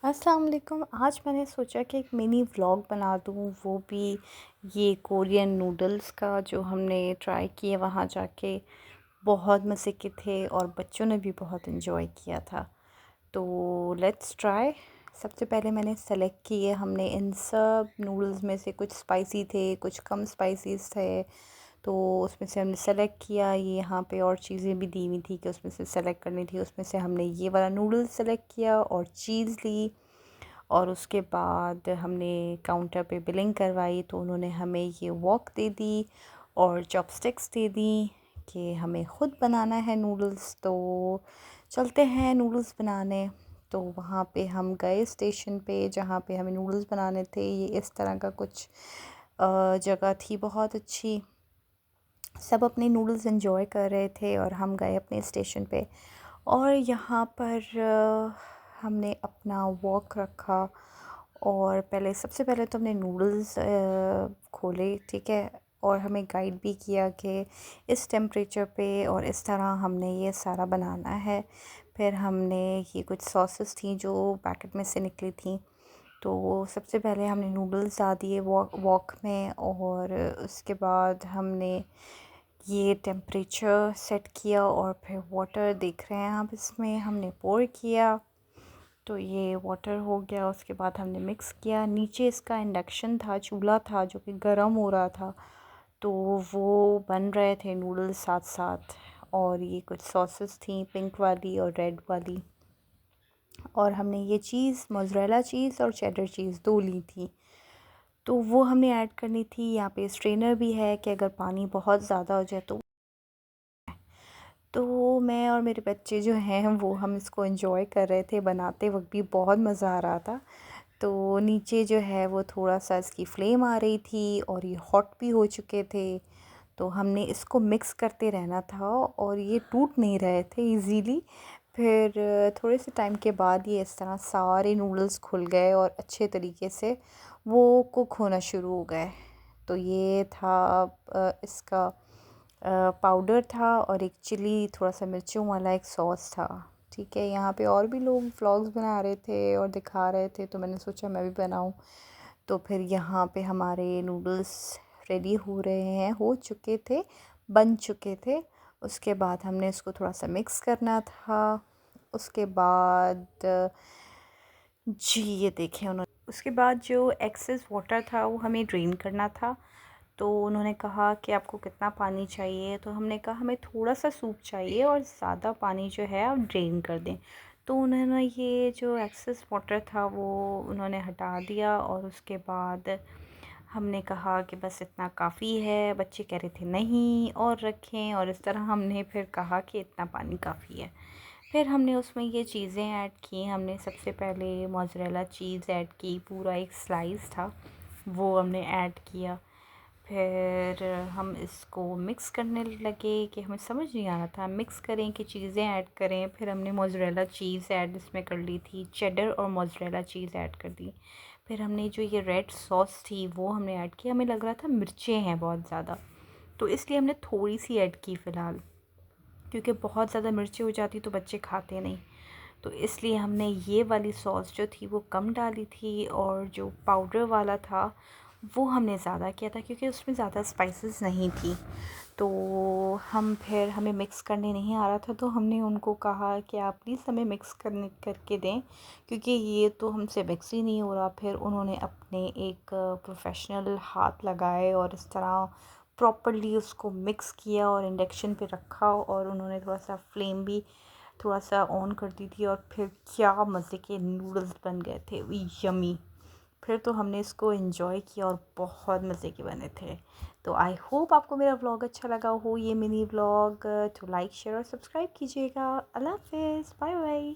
अस्सलाम वालेकुम। आज मैंने सोचा कि एक मिनी व्लॉग बना दूँ, वो भी ये कोरियन नूडल्स का जो हमने ट्राई किए वहाँ जाके। बहुत मज़े के थे और बच्चों ने भी बहुत इन्जॉय किया था। तो लेट्स ट्राई। सबसे पहले मैंने सेलेक्ट किए, हमने इन सब नूडल्स में से कुछ स्पाइसी थे, कुछ कम स्पाइसीज़ थे। तो उसमें से हमने सेलेक्ट किया, ये यहाँ पे और चीज़ें भी दी हुई थी कि उसमें से सेलेक्ट करनी थी। उसमें से हमने ये वाला नूडल्स सेलेक्ट किया और चीज़ ली। और उसके बाद हमने काउंटर पे बिलिंग करवाई तो उन्होंने हमें ये वॉक दे दी और चॉपस्टिक्स दे दी कि हमें ख़ुद बनाना है नूडल्स। तो चलते हैं नूडल्स बनाने। तो वहाँ पे हम गए स्टेशन पे जहाँ पे हमें नूडल्स बनाने थे। ये इस तरह का कुछ जगह थी बहुत अच्छी। सब अपने नूडल्स एंजॉय कर रहे थे और हम गए अपने स्टेशन पे। और यहाँ पर हमने अपना वॉक रखा। और पहले सबसे पहले तो हमने नूडल्स खोले, ठीक है। और हमें गाइड भी किया कि इस टेम्परेचर पे और इस तरह हमने ये सारा बनाना है। फिर हमने ये कुछ सॉसेस थी जो पैकेट में से निकली थी, तो सबसे पहले हमने नूडल्स डाल दिए वॉक में। और उसके बाद हमने ये टेम्परेचर सेट किया और फिर वाटर देख रहे हैं आप इसमें हमने पोर किया। तो ये वाटर हो गया। उसके बाद हमने मिक्स किया। नीचे इसका इंडक्शन था, चूल्हा था जो कि गर्म हो रहा था, तो वो बन रहे थे नूडल्स साथ साथ। और ये कुछ सॉसेस थी, पिंक वाली और रेड वाली। और हमने ये चीज़ मोज़रेला चीज़ और चेडर चीज़ दो ली थी, तो वो हमने ऐड करनी थी। यहाँ पे स्ट्रेनर भी है कि अगर पानी बहुत ज़्यादा हो जाए तो मैं और मेरे बच्चे जो हैं वो हम इसको एंजॉय कर रहे थे। बनाते वक्त भी बहुत मज़ा आ रहा था। तो नीचे जो है वो थोड़ा सा इसकी फ्लेम आ रही थी और ये हॉट भी हो चुके थे। तो हमने इसको मिक्स करते रहना था और ये टूट नहीं रहे थे इजीली। फिर थोड़े से टाइम के बाद ये इस तरह सारे नूडल्स खुल गए और अच्छे तरीके से वो कुक होना शुरू हो गए। तो ये था इसका पाउडर था और एक चिली, थोड़ा सा मिर्चों वाला एक सॉस था, ठीक है। यहाँ पे और भी लोग व्लॉग्स बना रहे थे और दिखा रहे थे, तो मैंने सोचा मैं भी बनाऊँ। तो फिर यहाँ पे हमारे नूडल्स रेडी हो रहे हैं, हो चुके थे, बन चुके थे। उसके बाद हमने इसको थोड़ा सा मिक्स करना था। उसके बाद जी ये देखें उन्होंने, उसके बाद जो एक्सेस वाटर था वो हमें ड्रेन करना था। तो उन्होंने कहा कि आपको कितना पानी चाहिए, तो हमने कहा हमें थोड़ा सा सूप चाहिए और ज़्यादा पानी जो है आप ड्रेन कर दें। तो उन्होंने ये जो एक्सेस वाटर था वो उन्होंने हटा दिया। और उसके बाद हमने कहा कि बस इतना काफ़ी है। बच्चे कह रहे थे नहीं और रखें, और इस तरह हमने फिर कहा कि इतना पानी काफ़ी है। फिर हमने उसमें ये चीज़ें ऐड की। हमने सबसे पहले मोज़रेला चीज़ ऐड की, पूरा एक स्लाइस था वो हमने ऐड किया। फिर हम इसको मिक्स करने लगे कि हमें समझ नहीं आ रहा था मिक्स करें कि चीज़ें ऐड करें। फिर हमने मोज़रेला चीज़ ऐड इसमें कर ली थी, चेडर और मोज़रेला चीज़ ऐड कर दी। फिर हमने जो ये रेड सॉस थी वो हमने ऐड की। हमें लग रहा था मिर्चें हैं बहुत ज़्यादा, तो इसलिए हमने थोड़ी सी ऐड की फ़िलहाल, क्योंकि बहुत ज़्यादा मिर्चें हो जाती तो बच्चे खाते नहीं। तो इसलिए हमने ये वाली सॉस जो थी वो कम डाली थी, और जो पाउडर वाला था वो हमने ज़्यादा किया था क्योंकि उसमें ज़्यादा स्पाइसेस नहीं थी। तो हमें मिक्स करने नहीं आ रहा था, तो हमने उनको कहा कि आप प्लीज़ हमें मिक्स करके दें, क्योंकि ये तो हमसे मिक्स ही नहीं हो रहा। फिर उन्होंने अपने एक प्रोफेशनल हाथ लगाए और इस तरह प्रॉपर्ली उसको मिक्स किया और इंडक्शन पे रखा, और उन्होंने थोड़ा सा फ्लेम भी थोड़ा सा ऑन कर दी थी। और फिर क्या मज़े के नूडल्स बन गए थे, यमी। फिर तो हमने इसको एंजॉय किया और बहुत मज़े के बने थे। तो आई होप आपको मेरा व्लॉग अच्छा लगा हो, ये मिनी व्लॉग। तो लाइक शेयर और सब्सक्राइब कीजिएगा। अल्लाह हाफ़िज़, बाय बाय।